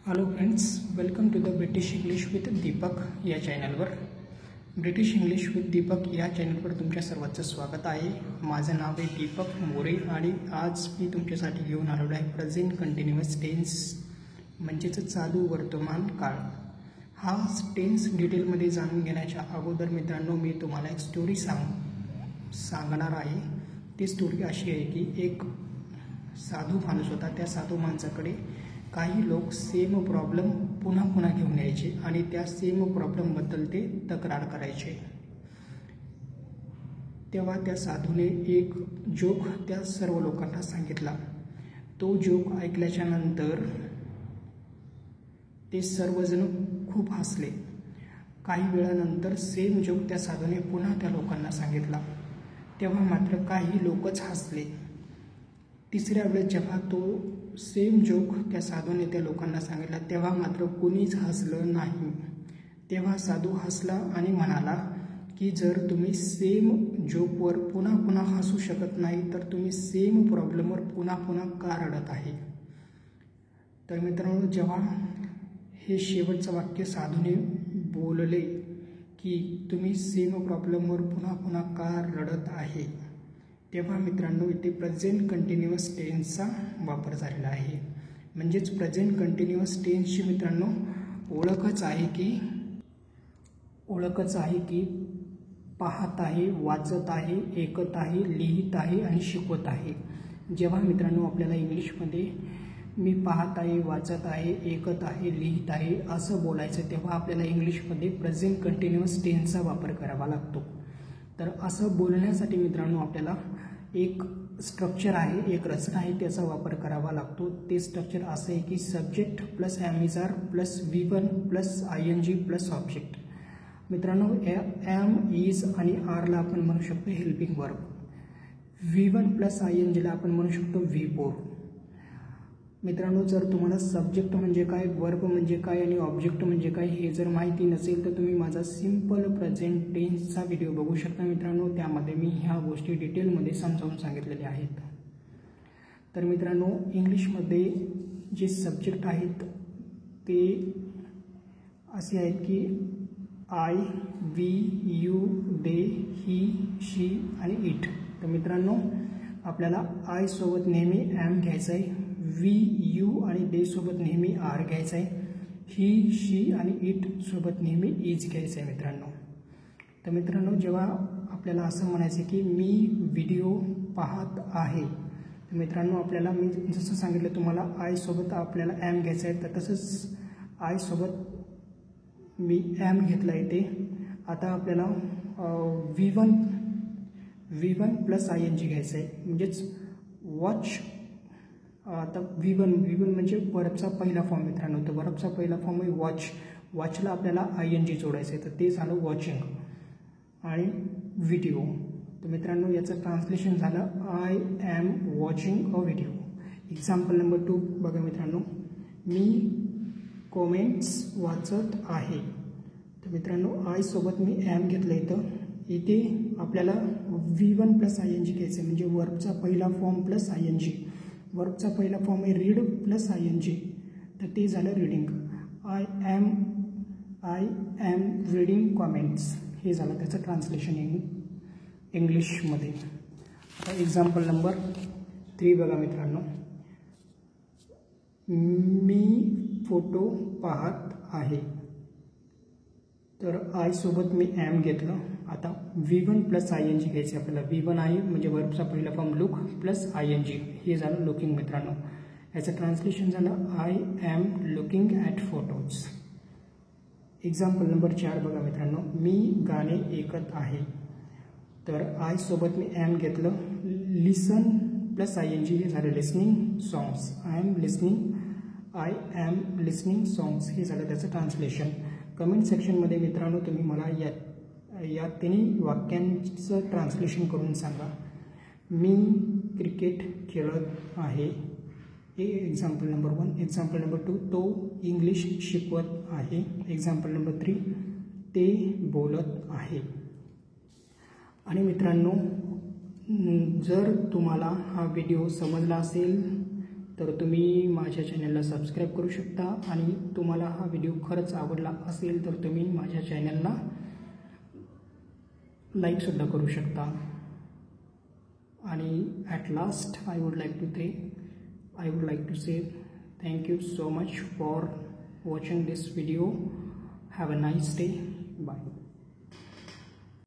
Hello friends, welcome to the British English with Deepak या चॅनलवर. British English with Deepak या चॅनलवर तुमच्या सर्वांचं स्वागत आहे. माझं नाव आहे दीपक मोरे आणि आज मी तुमच्यासाठी घेऊन आलेलो आहे प्रेझेंट कंटिन्युअस टेन्स म्हणजेच चालू वर्तमान काळ. हा टेन्स डिटेलमध्ये जाणून घेण्याच्या अगोदर मित्रांनो मी तुम्हाला एक स्टोरी सांगणार आहे. ती स्टोरी अशी आहे की एक साधू माणूस होता. त्या साधू माणसाकडे काही लोक सेम प्रॉब्लेम पुन्हा पुन्हा घेऊन यायचे आणि त्या सेम प्रॉब्लेमबद्दल ते तक्रार करायचे. तेव्हा त्या साधूने एक जोक त्या सर्व लोकांना सांगितला. तो जोक ऐकल्याच्या नंतर ते सर्वजण खूप हसले. काही वेळानंतर सेम जोक त्या साधूने पुन्हा त्या लोकांना सांगितला. तेव्हा मात्र काही लोकच हसले. तिसऱ्या वेळेस जेव्हा तो सेम जोक त्या साधूने त्या लोकांना सांगितला तेव्हा मात्र कुणीच हसलं नाही. तेव्हा साधू हसला आणि म्हणाला की जर तुम्ही सेम जोकवर पुन्हा पुन्हा हसू शकत नाही तर तुम्ही सेम प्रॉब्लेमवर पुन्हा पुन्हा का रडत आहे. तर मित्रांनो, जेव्हा हे शेवटचं वाक्य साधूने बोलले की तुम्ही सेम प्रॉब्लेमवर पुन्हा पुन्हा का रडत आहे, तेव्हा मित्रांनो इथे प्रेझेंट कंटिन्युअस टेन्सचा वापर झालेला आहे. म्हणजेच प्रेझेंट कंटिन्युअस टेन्सची मित्रांनो ओळखच आहे की पाहत आहे, वाचत आहे, ऐकत आहे, लिहित आहे आणि शिकवत आहे. जेव्हा मित्रांनो आपल्याला इंग्लिशमध्ये मी पाहत आहे, वाचत आहे, ऐकत आहे, लिहित आहे असं बोलायचं तेव्हा आपल्याला इंग्लिशमध्ये प्रेझेंट कंटिन्युअस टेन्सचा वापर करावा लागतो. तर असं बोलण्यासाठी मित्रांनो आपल्याला एक स्ट्रक्चर आहे, एक रचना आहे, त्याचा वापर करावा लागतो. ते स्ट्रक्चर असं आहे की subject plus am is are plus V1 plus ING plus object. मित्रांनो एम इज आणि आरला आपण म्हणू शकतो हेल्पिंग वर्ब. V1 प्लस INGला आपण म्हणू शकतो V4. मित्रांनो, जर तुम्हाला सब्जेक्ट म्हणजे काय, वर्ब म्हणजे काय आणि ऑब्जेक्ट म्हणजे काय हे जर माहिती नसेल तर तुम्ही माझा सिंपल प्रेझेंट टेन्सचा व्हिडिओ बघू शकता. मित्रांनो, त्यामध्ये मी ह्या गोष्टी डिटेलमध्ये समजावून सांगितलेल्या आहेत. तर मित्रांनो, इंग्लिशमध्ये जे सब्जेक्ट आहेत ते असे आहेत की आय, वी, यू, दे, ही, शी आणि इट. तर मित्रांनो, आपल्याला आय सोबत नेहमी एम घ्यायचं आहे, वी, यू आणि दे सोबत नेहमी आर घ्यायचं आहे, ही, शी आणि इट सोबत नेहमी इज घ्यायचं आहे मित्रांनो. तर मित्रांनो, जेव्हा आपल्याला असं म्हणायचं की मी व्हिडिओ पाहत आहे, तर मित्रांनो आपल्याला मी जसं सांगितलं तुम्हाला आय सोबत आपल्याला एम घ्यायचं आहे, तर तसंच आय सोबत मी एम घेतला आहे. ते आता आपल्याला V1 प्लस ING घ्यायचं आहे. म्हणजेच वॉच. आता V1 म्हणजे वर्बचा पहिला फॉर्म मित्रांनो. तर वर्बचा पहिला फॉर्म आहे वॉच. वॉचला आपल्याला ING जोडायचं आहे, तर ते झालं वॉचिंग. आणि व्हिडिओ, तर मित्रांनो याचं ट्रान्सलेशन झालं I am watching a video. Example number 2 बघा मित्रांनो, मी कॉमेंट्स वाचत आहे. तर मित्रांनो आय सोबत मी एम घेतलं इथं. इथे आपल्याला V1 प्लस ING घ्यायचं म्हणजे वर्बचा पहिला फॉर्म प्लस ING. वर्बचा पहिला फॉर्म आहे रीड प्लस ING, तर ते झालं reading. I am reading comments, हे झालं त्याचं ट्रान्सलेशन इंग्लिशमध्ये. आता एक्झाम्पल नंबर 3 बघा मित्रांनो, मी फोटो पाहत आहे. तर आय सोबत मी एम घेतलं. आता V1 प्लस ING घ्यायचे आपल्याला. V1 आहे म्हणजे वर्बचा पहिला फॉर्म लुक प्लस ING, हे झालं लुकिंग मित्रांनो. याचं ट्रान्सलेशन झालं I am looking at photos. Example number 4 बघा मित्रांनो, मी गाणे ऐकत आहे. तर आय सोबत मी एम घेतलं. लिसन प्लस ING, हे झालं listening songs. I am listening songs, हे झालं त्याचं ट्रान्सलेशन. कमेंट सेक्शनमध्ये मित्रांनो तुम्ही मला या तिन्ही वाक्यांचं ट्रान्सलेशन करून सांगा. मी क्रिकेट खेळत आहे. हे एक्झाम्पल नंबर 1. एक्झाम्पल नंबर 2, तो इंग्लिश शिकवत आहे. एक्झाम्पल नंबर 3, ते बोलत आहे. आणि मित्रांनो, जर तुम्हाला हा व्हिडिओ समजला असेल तर तुम्ही माझ्या चॅनलला सबस्क्राईब करू शकता आणि तुम्हाला हा व्हिडिओ खरंच आवडला असेल तर तुम्ही माझ्या चॅनलला लाईकसुद्धा करू शकता. आणि at last I would like to say thank you so much for watching this video. Have a nice day. Bye.